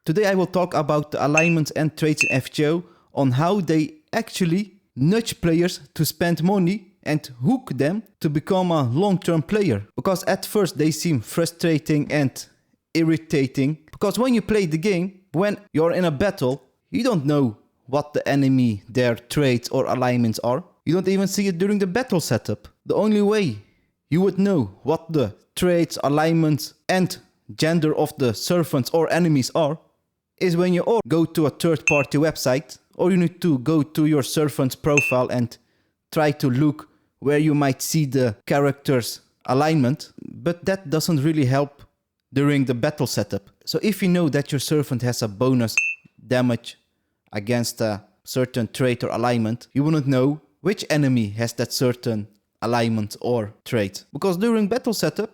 Today I will talk about the alignments and traits in FGO on how they actually nudge players to spend money and hook them to become a long-term player. Because at first they seem frustrating and irritating. Because when you play the game, when you're in a battle, you don't know what the enemy, their traits or alignments are. You don't even see it during the battle setup. The only way you would know what the traits, alignments and gender of the servants or enemies are is when you or go to a third-party website, or you need to go to your servant's profile and try to look where you might see the character's alignment, but that doesn't really help during the battle setup. So if you know that your servant has a bonus damage against a certain trait or alignment, you wouldn't know which enemy has that certain alignment or trait. Because during battle setup,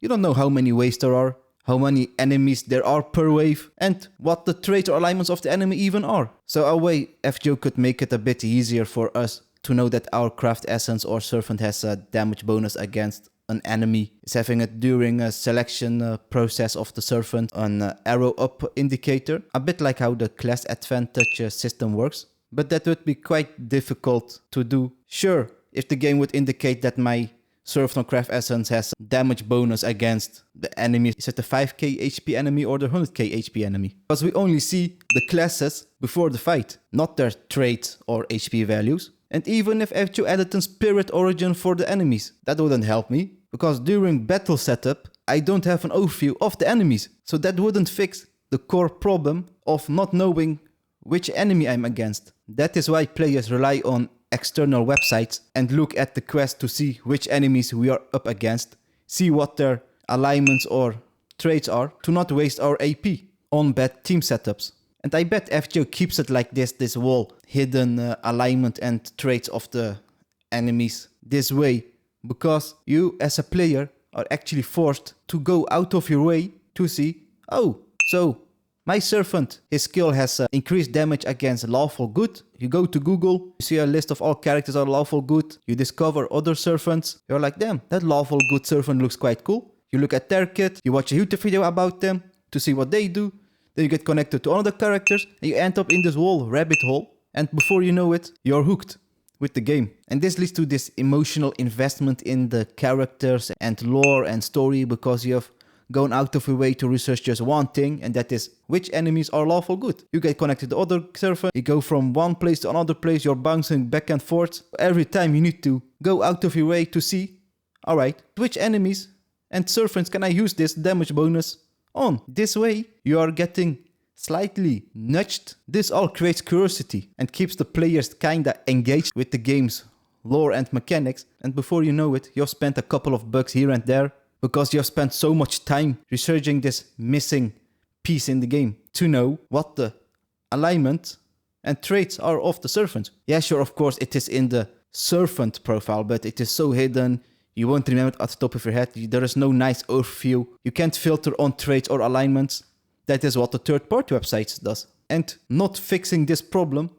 you don't know how many waves there are, how many enemies there are per wave, and what the traits or alignments of the enemy even are. So a way FGO could make it a bit easier for us to know that our craft essence or servant has a damage bonus against an enemy is having it during a selection process of the servant, an arrow up indicator, a bit like how the class advantage system works. But that would be quite difficult to do. Sure, if the game would indicate that my servant or craft essence has damage bonus against the enemy, is it the 5k HP enemy or the 100k HP enemy? Because we only see the classes before the fight, not their traits or HP values. And even if FGO added a spirit origin for the enemies, that wouldn't help me. Because during battle setup, I don't have an overview of the enemies. So that wouldn't fix the core problem of not knowing which enemy I'm against. That is why players rely on external websites and look at the quest to see which enemies we are up against, see what their alignments or traits are, to not waste our AP on bad team setups. And I bet FGO keeps it like this whole hidden alignment and traits of the enemies this way, because you as a player are actually forced to go out of your way to see, oh, so my servant, his skill has increased damage against Lawful Good. You go to Google, you see a list of all characters are Lawful Good, you discover other servants, you're like, damn, that Lawful Good servant looks quite cool. You look at their kit, you watch a YouTube video about them to see what they do, then you get connected to other characters, and you end up in this whole rabbit hole, and before you know it, you're hooked with the game. And this leads to this emotional investment in the characters and lore and story, because you have gone out of your way to research just one thing, and that is which enemies are Lawful Good. You get connected to other servant, you go from one place to another place, you're bouncing back and forth. Every time you need to go out of your way to see, alright, which enemies and servants can I use this damage bonus on? This way you are getting slightly nudged. This all creates curiosity and keeps the players kinda engaged with the game's lore and mechanics, and before you know it, you've spent a couple of bucks here and there because you've spent so much time researching this missing piece in the game to know what the alignment and traits are of the servant. Yeah, sure, of course it is in the servant profile, but it is so hidden, you won't remember it at the top of your head. There is no nice overview. You can't filter on traits or alignments. That is what the third-party websites does. And not fixing this problem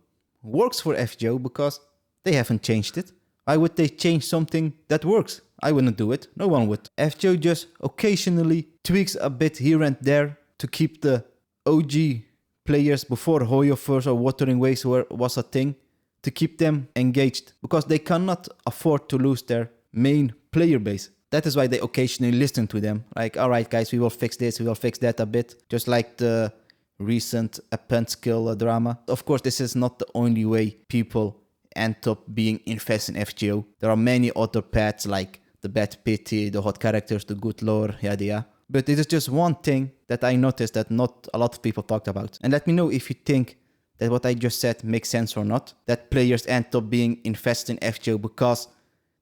works for FGO because they haven't changed it. Why would they change something that works? I wouldn't do it. No one would. FGO just occasionally tweaks a bit here and there to keep the OG players before Hoyoverse or Wuthering Waves was a thing, to keep them engaged, because they cannot afford to lose their main player base. That is why they occasionally listen to them. Like, alright guys, we will fix this, we will fix that a bit. Just like the recent append skill drama. Of course, this is not the only way people end up being invested in FGO. There are many other paths like the bad pity, the hot characters, the good lore, yada yada. But it is just one thing that I noticed that not a lot of people talked about. And let me know if you think that what I just said makes sense or not. That players end up being invested in FGO because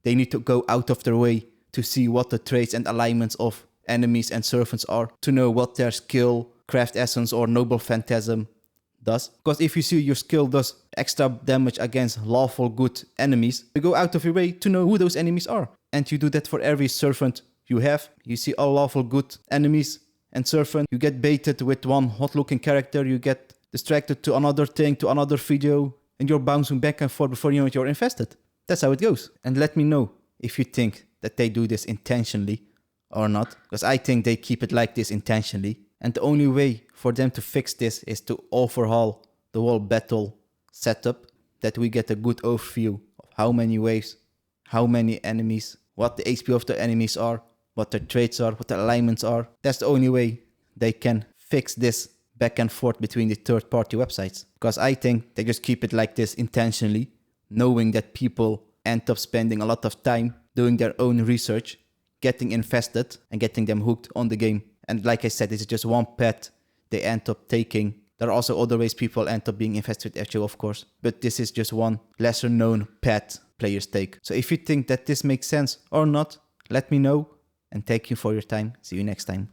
they need to go out of their way to see what the traits and alignments of enemies and servants are, to know what their skill, craft essence or noble phantasm does. Because if you see your skill does extra damage against Lawful Good enemies, you go out of your way to know who those enemies are. And you do that for every servant you have. You see all Lawful Good enemies and servant. You get baited with one hot looking character, you get distracted to another thing, to another video, and you're bouncing back and forth before you know it, you're infested. That's how it goes. And let me know if you think that they do this intentionally or not, because I think they keep it like this intentionally. And the only way for them to fix this is to overhaul the whole battle setup, that we get a good overview of how many waves, how many enemies, what the HP of the enemies are, what their traits are, what their alignments are. That's the only way they can fix this back and forth between the third-party websites. Because I think they just keep it like this intentionally, knowing that people end up spending a lot of time doing their own research, getting invested and getting them hooked on the game. And like I said, this is just one path they end up taking. There are also other ways people end up being invested with FGO, of course. But this is just one lesser known path players take. So if you think that this makes sense or not, let me know. And thank you for your time. See you next time.